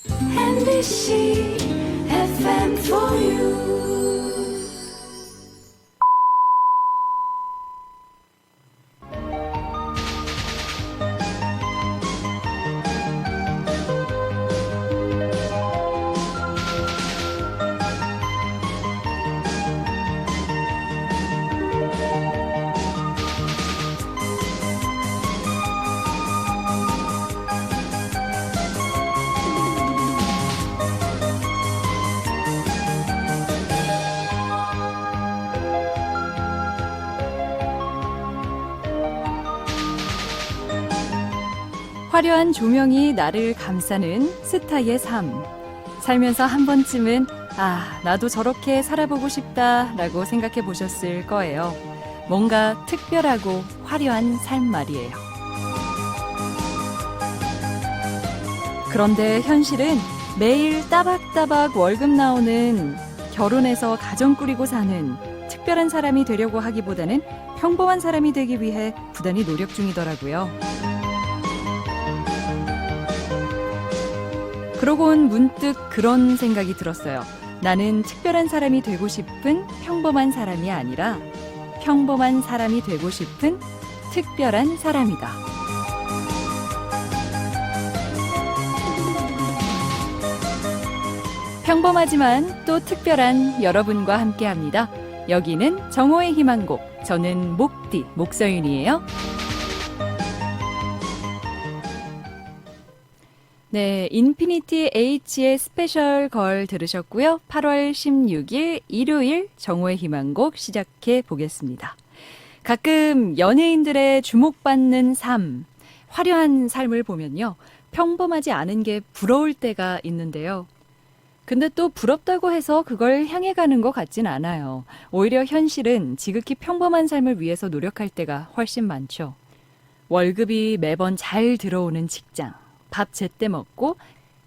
MBC FM for you. 화려한 조명이 나를 감싸는 스타의 삶. 살면서 한 번쯤은 나도 저렇게 살아보고 싶다라고 생각해 보셨을 거예요. 뭔가 특별하고 화려한 삶 말이에요. 그런데 현실은 매일 따박따박 월급 나오는, 결혼해서 가정 꾸리고 사는 특별한 사람이 되려고 하기보다는 평범한 사람이 되기 위해 부단히 노력 중이더라고요. 그러곤 문득 그런 생각이 들었어요. 나는 특별한 사람이 되고 싶은 평범한 사람이 아니라 평범한 사람이 되고 싶은 특별한 사람이다. 평범하지만 또 특별한 여러분과 함께합니다. 여기는 정호의 희망곡, 저는 목디, 목서윤이에요. 네, 인피니티 H의 스페셜 걸 들으셨고요. 8월 16일 일요일 정오의 희망곡 시작해 보겠습니다. 가끔 연예인들의 주목받는 삶, 화려한 삶을 보면요, 평범하지 않은 게 부러울 때가 있는데요. 근데 또 부럽다고 해서 그걸 향해 가는 것 같진 않아요. 오히려 현실은 지극히 평범한 삶을 위해서 노력할 때가 훨씬 많죠. 월급이 매번 잘 들어오는 직장, 밥 제때 먹고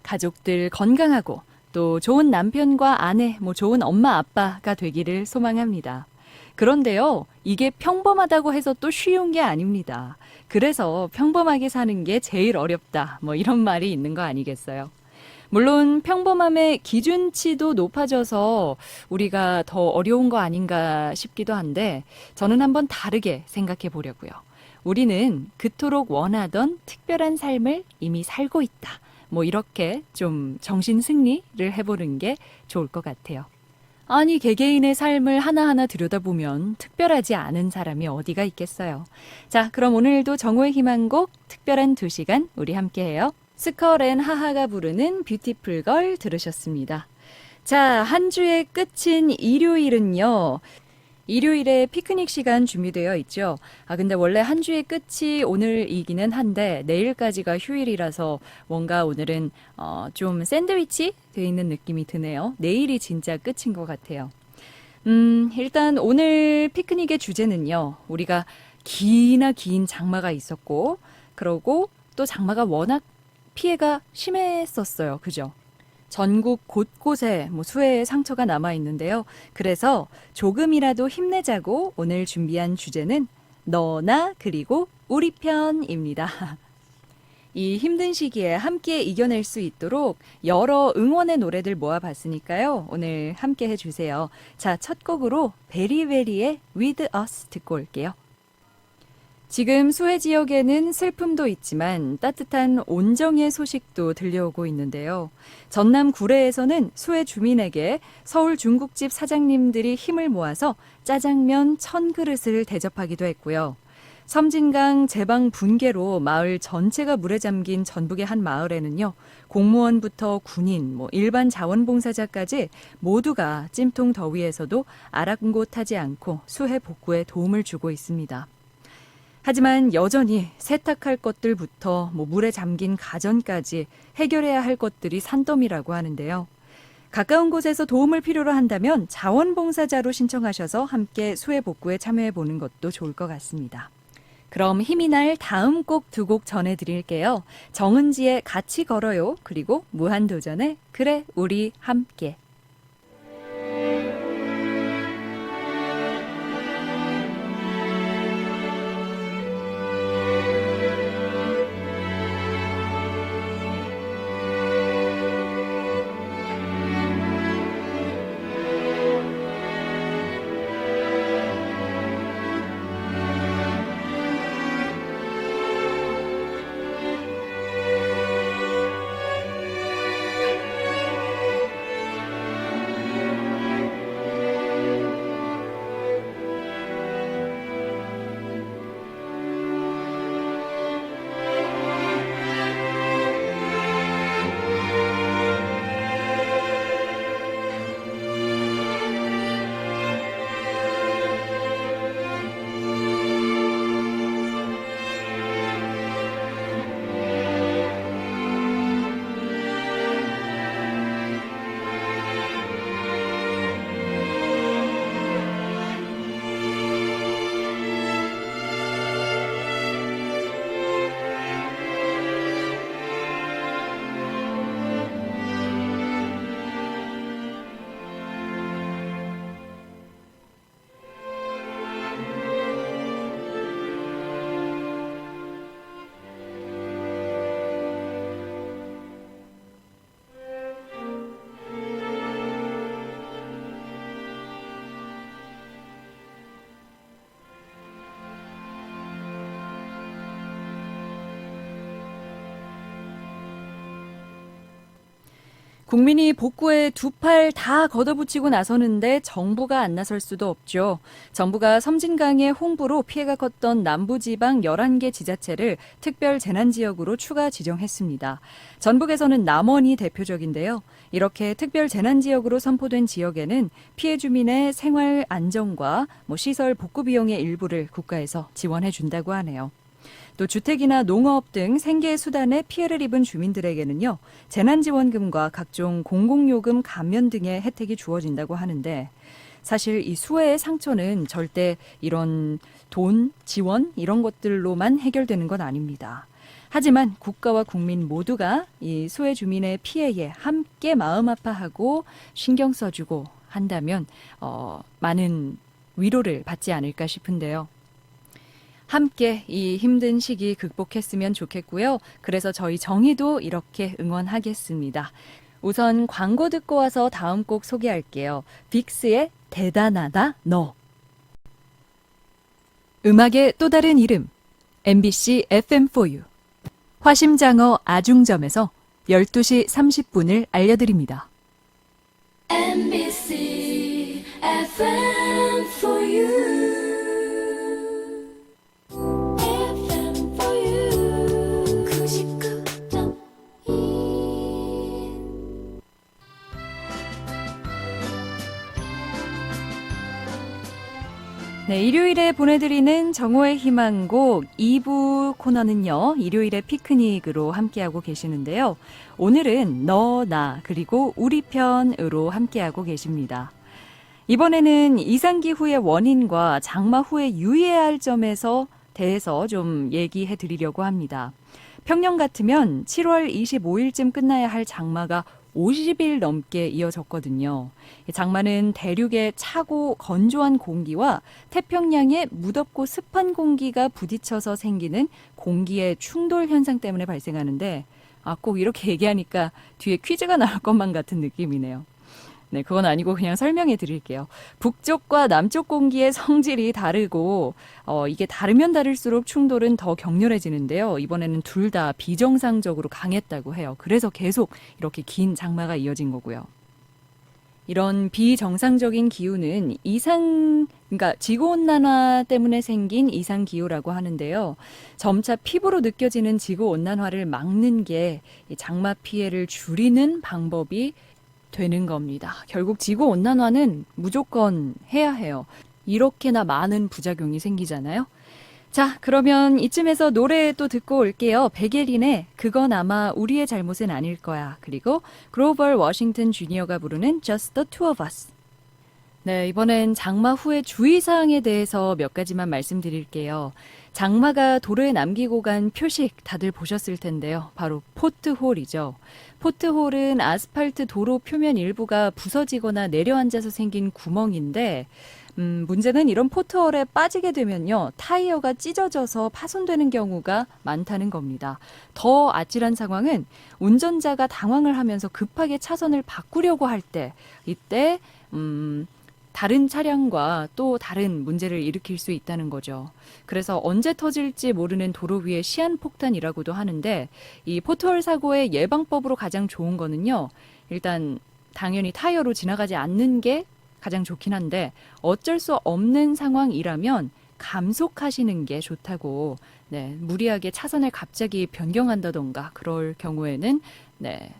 가족들 건강하고 또 좋은 남편과 아내, 좋은 엄마 아빠가 되기를 소망합니다. 그런데요, 이게 평범하다고 해서 또 쉬운 게 아닙니다. 그래서 평범하게 사는 게 제일 어렵다, 이런 말이 있는 거 아니겠어요? 물론 평범함의 기준치도 높아져서 우리가 더 어려운 거 아닌가 싶기도 한데, 저는 한번 다르게 생각해 보려고요. 우리는 그토록 원하던 특별한 삶을 이미 살고 있다. 이렇게 좀 정신 승리를 해보는 게 좋을 것 같아요. 아니, 개개인의 삶을 하나하나 들여다보면 특별하지 않은 사람이 어디가 있겠어요. 자, 그럼 오늘도 정오의 희망곡 특별한 2시간 우리 함께해요. 스컬 앤 하하가 부르는 뷰티풀 걸 들으셨습니다. 자, 한 주의 끝인 일요일은요, 일요일에 피크닉 시간 준비되어 있죠. 근데 원래 한 주의 끝이 오늘이기는 한데 내일까지가 휴일이라서 뭔가 오늘은 좀 샌드위치 되어 있는 느낌이 드네요. 내일이 진짜 끝인 것 같아요. 일단 오늘 피크닉의 주제는요, 우리가 기나 긴 장마가 있었고, 그러고 또 장마가 워낙 피해가 심했었어요. 그죠? 전국 곳곳에 수해의 상처가 남아 있는데요. 그래서 조금이라도 힘내자고 오늘 준비한 주제는 너나 그리고 우리 편입니다. 이 힘든 시기에 함께 이겨낼 수 있도록 여러 응원의 노래들 모아봤으니까요. 오늘 함께 해주세요. 자, 첫 곡으로 베리베리의 With Us 듣고 올게요. 지금 수해 지역에는 슬픔도 있지만 따뜻한 온정의 소식도 들려오고 있는데요. 전남 구례에서는 수해 주민에게 서울 중국집 사장님들이 힘을 모아서 짜장면 1000그릇을 대접하기도 했고요. 섬진강 제방 붕괴로 마을 전체가 물에 잠긴 전북의 한 마을에는요, 공무원부터 군인, 일반 자원봉사자까지 모두가 찜통 더위에서도 아랑곳하지 않고 수해 복구에 도움을 주고 있습니다. 하지만 여전히 세탁할 것들부터 물에 잠긴 가전까지 해결해야 할 것들이 산더미라고 하는데요. 가까운 곳에서 도움을 필요로 한다면 자원봉사자로 신청하셔서 함께 수해 복구에 참여해 보는 것도 좋을 것 같습니다. 그럼 힘이 날 다음 곡 2곡 전해드릴게요. 정은지의 같이 걸어요. 그리고 무한도전의 그래 우리 함께. 국민이 복구에 두 팔 다 걷어붙이고 나서는데 정부가 안 나설 수도 없죠. 정부가 섬진강의 홍보로 피해가 컸던 남부지방 11개 지자체를 특별 재난지역으로 추가 지정했습니다. 전북에서는 남원이 대표적인데요. 이렇게 특별 재난지역으로 선포된 지역에는 피해 주민의 생활 안정과 시설 복구 비용의 일부를 국가에서 지원해 준다고 하네요. 또 주택이나 농업 등 생계 수단에 피해를 입은 주민들에게는요, 재난지원금과 각종 공공요금 감면 등의 혜택이 주어진다고 하는데, 사실 이 수해의 상처는 절대 이런 돈, 지원 이런 것들로만 해결되는 건 아닙니다. 하지만 국가와 국민 모두가 이 수해 주민의 피해에 함께 마음 아파하고 신경 써주고 한다면 많은 위로를 받지 않을까 싶은데요. 함께 이 힘든 시기 극복했으면 좋겠고요. 그래서 저희 정의도 이렇게 응원하겠습니다. 우선 광고 듣고 와서 다음 곡 소개할게요. 빅스의 대단하다 너. 음악의 또 다른 이름 MBC FM4U 화심장어 아중점에서 12시 30분을 알려드립니다. MBC FM for you. FM for you. 99.1. 네, 일요일에 보내드리는 정오의 희망곡 2부 코너는요, 일요일의 피크닉으로 함께하고 계시는데요. 오늘은 너, 나, 그리고 우리 편으로 함께하고 계십니다. 이번에는 이상기후의 원인과 장마 후에 유의해야 할 점에서 대해서 좀 얘기해 드리려고 합니다. 평년 같으면 7월 25일쯤 끝나야 할 장마가 50일 넘게 이어졌거든요. 장마는 대륙의 차고 건조한 공기와 태평양의 무덥고 습한 공기가 부딪혀서 생기는 공기의 충돌 현상 때문에 발생하는데, 꼭 이렇게 얘기하니까 뒤에 퀴즈가 나올 것만 같은 느낌이네요. 네, 그건 아니고 그냥 설명해 드릴게요. 북쪽과 남쪽 공기의 성질이 다르고 이게 다르면 다를수록 충돌은 더 격렬해지는데요. 이번에는 둘 다 비정상적으로 강했다고 해요. 그래서 계속 이렇게 긴 장마가 이어진 거고요. 이런 비정상적인 기후는 그러니까 지구온난화 때문에 생긴 이상기후라고 하는데요. 점차 피부로 느껴지는 지구온난화를 막는 게 이 장마 피해를 줄이는 방법이 되는 겁니다. 결국 지구온난화는 무조건 해야 해요. 이렇게나 많은 부작용이 생기잖아요. 자, 그러면 이쯤에서 노래 또 듣고 올게요. 백예린의 그건 아마 우리의 잘못은 아닐 거야. 그리고 그로벌 워싱턴 주니어가 부르는 Just the Two of Us. 네, 이번엔 장마 후의 주의사항에 대해서 몇 가지만 말씀드릴게요. 장마가 도로에 남기고 간 표식 다들 보셨을 텐데요. 바로 포트홀이죠. 포트홀은 아스팔트 도로 표면 일부가 부서지거나 내려앉아서 생긴 구멍인데, 문제는 이런 포트홀에 빠지게 되면요, 타이어가 찢어져서 파손되는 경우가 많다는 겁니다. 더 아찔한 상황은 운전자가 당황을 하면서 급하게 차선을 바꾸려고 할 때, 이때 다른 차량과 또 다른 문제를 일으킬 수 있다는 거죠. 그래서 언제 터질지 모르는 도로 위의 시한폭탄이라고도 하는데, 이 포트홀 사고의 예방법으로 가장 좋은 거는요, 일단 당연히 타이어로 지나가지 않는 게 가장 좋긴 한데, 어쩔 수 없는 상황이라면 감속하시는 게 좋다고, 무리하게 차선을 갑자기 변경한다던가 그럴 경우에는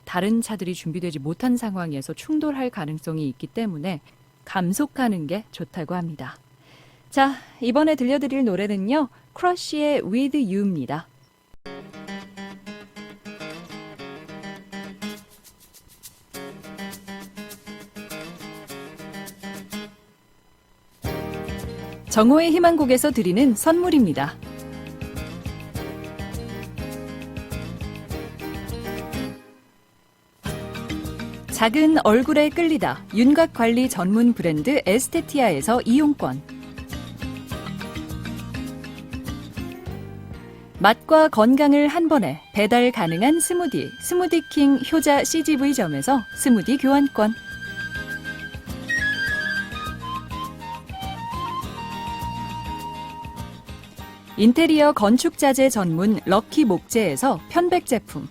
다른 차들이 준비되지 못한 상황에서 충돌할 가능성이 있기 때문에 감속하는 게 좋다고 합니다. 자, 이번에 들려드릴 노래는요, 크러쉬의 With You입니다. 정호의 희망곡에서 드리는 선물입니다. 작은 얼굴에 끌리다 윤곽관리 전문 브랜드 에스테티아에서 이용권, 맛과 건강을 한 번에 배달 가능한 스무디킹 효자 CGV점에서 스무디 교환권, 인테리어 건축자재 전문 럭키 목재에서 편백 제품,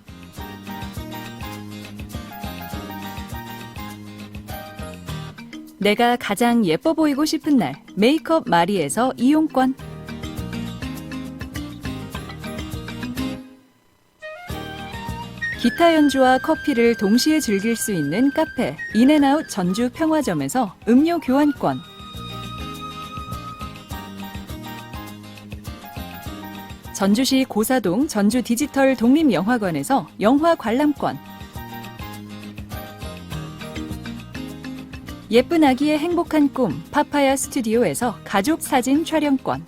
내가 가장 예뻐 보이고 싶은 날 메이크업 마리에서 이용권. 기타 연주와 커피를 동시에 즐길 수 있는 카페 인앤아웃 전주 평화점에서 음료 교환권. 전주시 고사동 전주 디지털 독립영화관에서 영화 관람권. 예쁜 아기의 행복한 꿈 파파야 스튜디오에서 가족 사진 촬영권.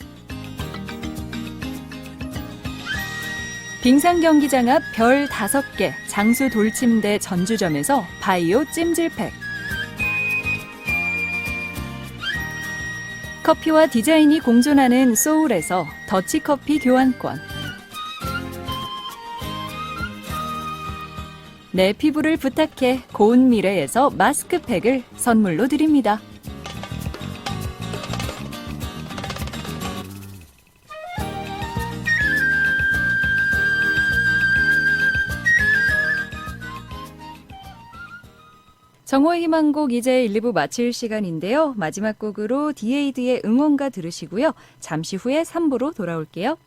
빙상 경기장 앞 별 5개 장수 돌침대 전주점에서 바이오 찜질팩. 커피와 디자인이 공존하는 소울에서 더치커피 교환권. 내 피부를 부탁해 고운 미래에서 마스크팩을 선물로 드립니다. 정호의 희망곡 이제 1, 2부 마칠 시간인데요. 마지막 곡으로 디에이드의 응원가 들으시고요. 잠시 후에 3부로 돌아올게요.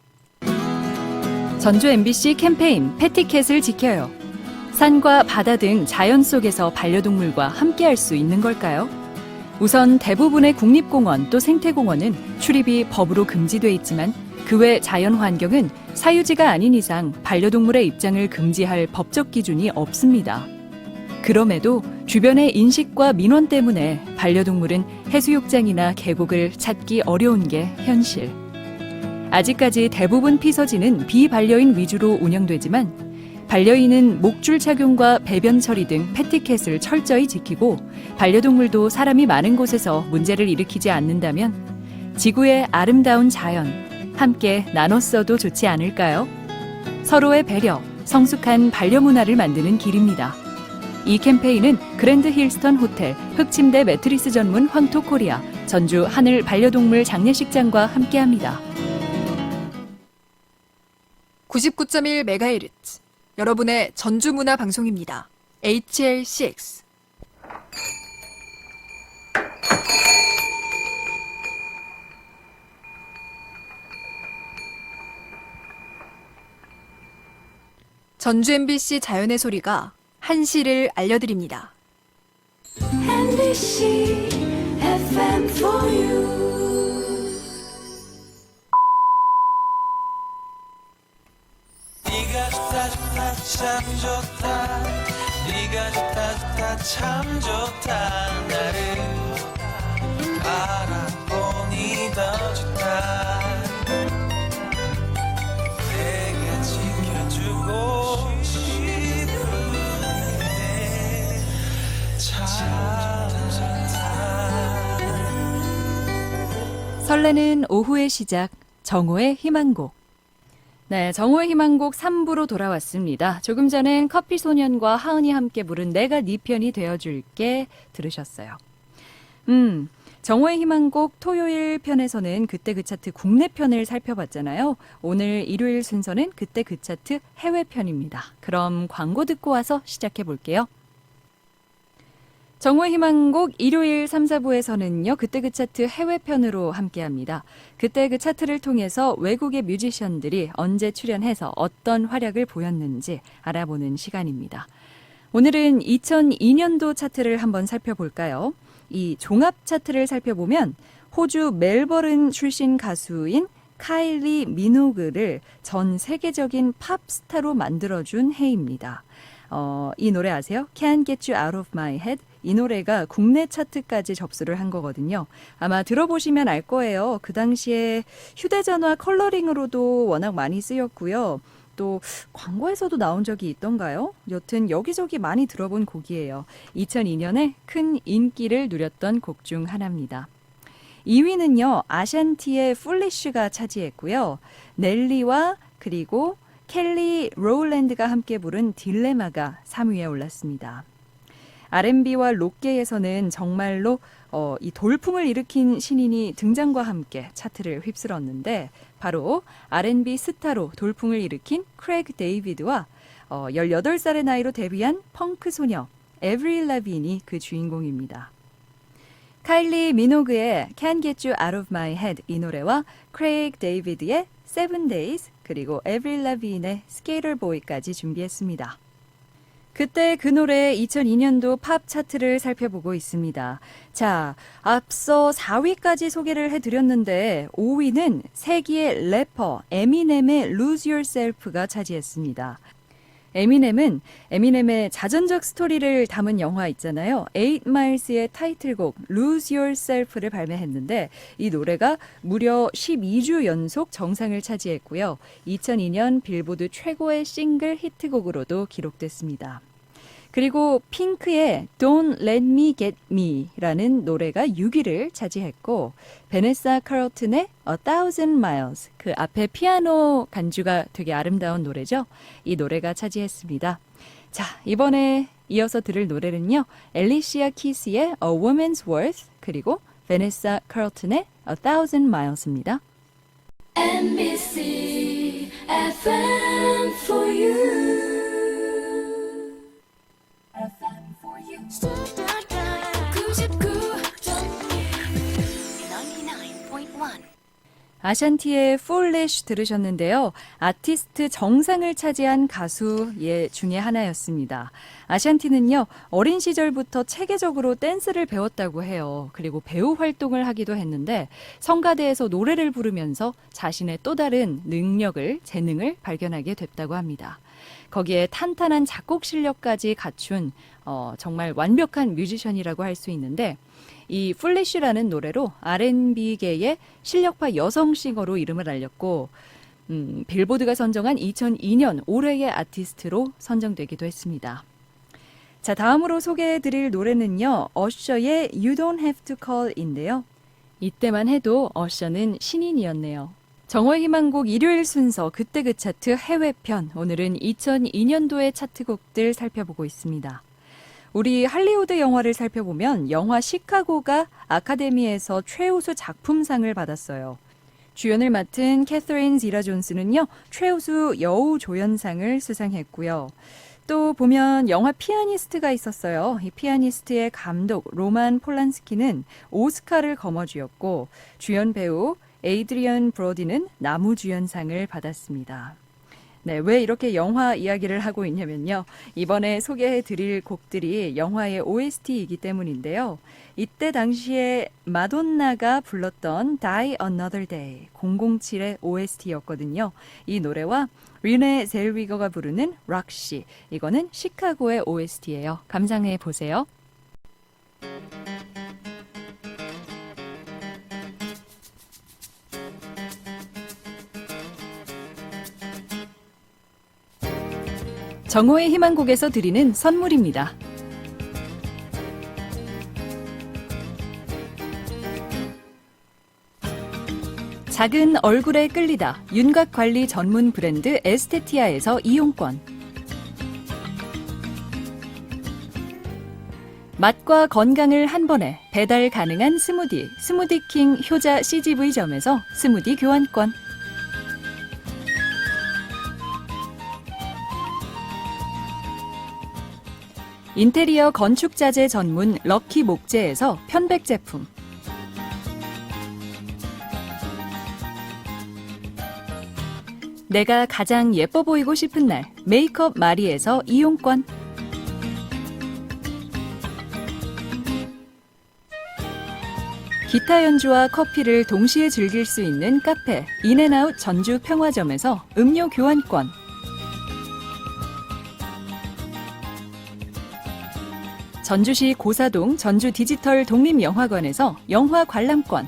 전주 MBC 캠페인 패티캣을 지켜요. 산과 바다 등 자연 속에서 반려동물과 함께할 수 있는 걸까요? 우선 대부분의 국립공원 또 생태공원은 출입이 법으로 금지돼 있지만 그 외 자연환경은 사유지가 아닌 이상 반려동물의 입장을 금지할 법적 기준이 없습니다. 그럼에도 주변의 인식과 민원 때문에 반려동물은 해수욕장이나 계곡을 찾기 어려운 게 현실. 아직까지 대부분 피서지는 비반려인 위주로 운영되지만 반려인은 목줄 착용과 배변 처리 등 패티캣을 철저히 지키고 반려동물도 사람이 많은 곳에서 문제를 일으키지 않는다면 지구의 아름다운 자연 함께 나눴어도 좋지 않을까요? 서로의 배려, 성숙한 반려문화를 만드는 길입니다. 이 캠페인은 그랜드 힐스턴 호텔, 흑침대 매트리스 전문 황토코리아, 전주 하늘 반려동물 장례식장과 함께합니다. 99.1MHz 여러분의 전주문화 방송입니다. HL6 전주 MBC 자연의 소리가 한시를 알려드립니다. NBC FM for you. 네가 좋다 좋다 참 좋다 네가 좋다 좋다 참 좋다 나를 바라보니 더 좋다 내가 지켜주고 싶은데 참 좋다. 설레는 오후의 시작, 정호의 희망곡. 네, 정호의 희망곡 3부로 돌아왔습니다. 조금 전엔 커피소년과 하은이 함께 부른 내가 네 편이 되어줄게 들으셨어요. 정호의 희망곡 토요일 편에서는 그때 그 차트 국내 편을 살펴봤잖아요. 오늘 일요일 순서는 그때 그 차트 해외 편입니다. 그럼 광고 듣고 와서 시작해 볼게요. 정호의 희망곡 일요일 3, 4부에서는요. 그때 그 차트 해외편으로 함께합니다. 그때 그 차트를 통해서 외국의 뮤지션들이 언제 출연해서 어떤 활약을 보였는지 알아보는 시간입니다. 오늘은 2002년도 차트를 한번 살펴볼까요? 이 종합 차트를 살펴보면 호주 멜버른 출신 가수인 카일리 미노그를 전 세계적인 팝스타로 만들어준 해입니다. 이 노래 아세요? Can't Get You Out of My Head. 이 노래가 국내 차트까지 접수를 한 거거든요. 아마 들어보시면 알 거예요. 그 당시에 휴대전화 컬러링으로도 워낙 많이 쓰였고요. 또 광고에서도 나온 적이 있던가요? 여튼 여기저기 많이 들어본 곡이에요. 2002년에 큰 인기를 누렸던 곡 중 하나입니다. 2위는요. 아샨티의 풀리쉬가 차지했고요. 넬리와 그리고 켈리 로울랜드가 함께 부른 딜레마가 3위에 올랐습니다. R&B와 록계에서는 정말로 이 돌풍을 일으킨 신인이 등장과 함께 차트를 휩쓸었는데 바로 R&B 스타로 돌풍을 일으킨 크레이그 데이비드와 18살의 나이로 데뷔한 펑크 소녀 에브릴 라빈이 그 주인공입니다. 카일리 미노그의 Can't Get You Out of My Head 이 노래와 크레이그 데이비드의 Seven Days 그리고 에브릴 라빈의 Skater Boy까지 준비했습니다. 그때 그 노래 2002년도 팝 차트를 살펴보고 있습니다. 자, 앞서 4위까지 소개를 해드렸는데 5위는 세기의 래퍼 에미넴의 Lose Yourself가 차지했습니다. 에미넴의 자전적 스토리를 담은 영화 있잖아요. 8 Miles의 타이틀곡 Lose Yourself를 발매했는데 이 노래가 무려 12주 연속 정상을 차지했고요. 2002년 빌보드 최고의 싱글 히트곡으로도 기록됐습니다. 그리고 핑크의 Don't Let Me Get Me라는 노래가 6위를 차지했고 베네사 카럴튼의 A Thousand Miles 그 앞에 피아노 간주가 되게 아름다운 노래죠. 이 노래가 차지했습니다. 자, 이번에 이어서 들을 노래는요. 앨리시아 키스의 A Woman's Worth 그리고 베네사 카럴튼의 A Thousand Miles입니다. NBC FM for you. FM for you. 99.1 아샨티의 Foolish 들으셨는데요. 아티스트 정상을 차지한 가수 중에 하나였습니다. 아샨티는요. 어린 시절부터 체계적으로 댄스를 배웠다고 해요. 그리고 배우 활동을 하기도 했는데 성가대에서 노래를 부르면서 자신의 또 다른 재능을 발견하게 됐다고 합니다. 거기에 탄탄한 작곡 실력까지 갖춘 정말 완벽한 뮤지션이라고 할 수 있는데 이 플래시라는 노래로 R&B계의 실력파 여성 싱어로 이름을 알렸고 빌보드가 선정한 2002년 올해의 아티스트로 선정되기도 했습니다. 자, 다음으로 소개해드릴 노래는요. 어셔의 You Don't Have to Call인데요. 이때만 해도 어셔는 신인이었네요. 정오의 희망곡 일요일 순서 그때 그 차트 해외편 오늘은 2002년도의 차트곡들 살펴보고 있습니다. 우리 할리우드 영화를 살펴보면 영화 시카고가 아카데미에서 최우수 작품상을 받았어요. 주연을 맡은 캐서린 지라 존스는요. 최우수 여우 조연상을 수상했고요. 또 보면 영화 피아니스트가 있었어요. 이 피아니스트의 감독 로만 폴란스키는 오스카를 거머쥐었고 주연 배우 에이드리언 브로디는 나무주연상을 받았습니다. 네, 왜 이렇게 영화 이야기를 하고 있냐면요. 이번에 소개해드릴 곡들이 영화의 OST이기 때문인데요. 이때 당시에 마돈나가 불렀던 Die Another Day 007의 OST였거든요. 이 노래와 리네 젤위거가 부르는 락시 이거는 시카고의 OST예요. 감상해 보세요. 정오의 희망곡에서 드리는 선물입니다. 작은 얼굴에 끌리다 윤곽관리 전문 브랜드 에스테티아에서 이용권, 맛과 건강을 한 번에 배달 가능한 스무디킹 효자 CGV점에서 스무디 교환권, 인테리어 건축자재 전문 럭키 목재에서 편백 제품, 내가 가장 예뻐 보이고 싶은 날 메이크업 마리에서 이용권, 기타 연주와 커피를 동시에 즐길 수 있는 카페 인앤아웃 전주 평화점에서 음료 교환권, 전주시 고사동 전주 디지털 독립영화관에서 영화 관람권,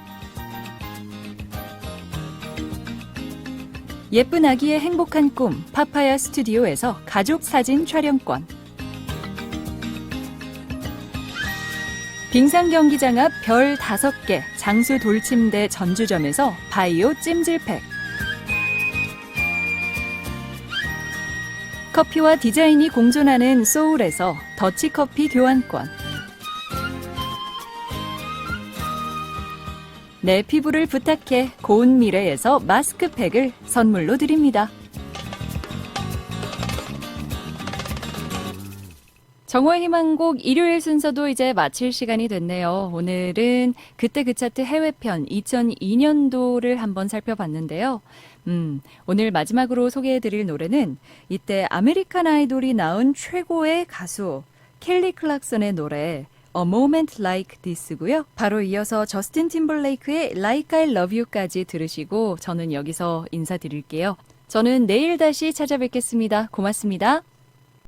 예쁜 아기의 행복한 꿈 파파야 스튜디오에서 가족 사진 촬영권, 빙상 경기장 앞 별 5개 장수 돌침대 전주점에서 바이오 찜질팩, 커피와 디자인이 공존하는 소울에서 더치커피 교환권, 내 피부를 부탁해 고운 미래에서 마스크팩을 선물로 드립니다. 정오의 희망곡 일요일 순서도 이제 마칠 시간이 됐네요. 오늘은 그때 그 차트 해외편 2002년도를 한번 살펴봤는데요. 오늘 마지막으로 소개해드릴 노래는 이때 아메리칸 아이돌이 낳은 최고의 가수 켈리 클락슨의 노래 A Moment Like This고요. 바로 이어서 저스틴 팀벌레이크의 Like I Love You까지 들으시고 저는 여기서 인사드릴게요. 저는 내일 다시 찾아뵙겠습니다. 고맙습니다.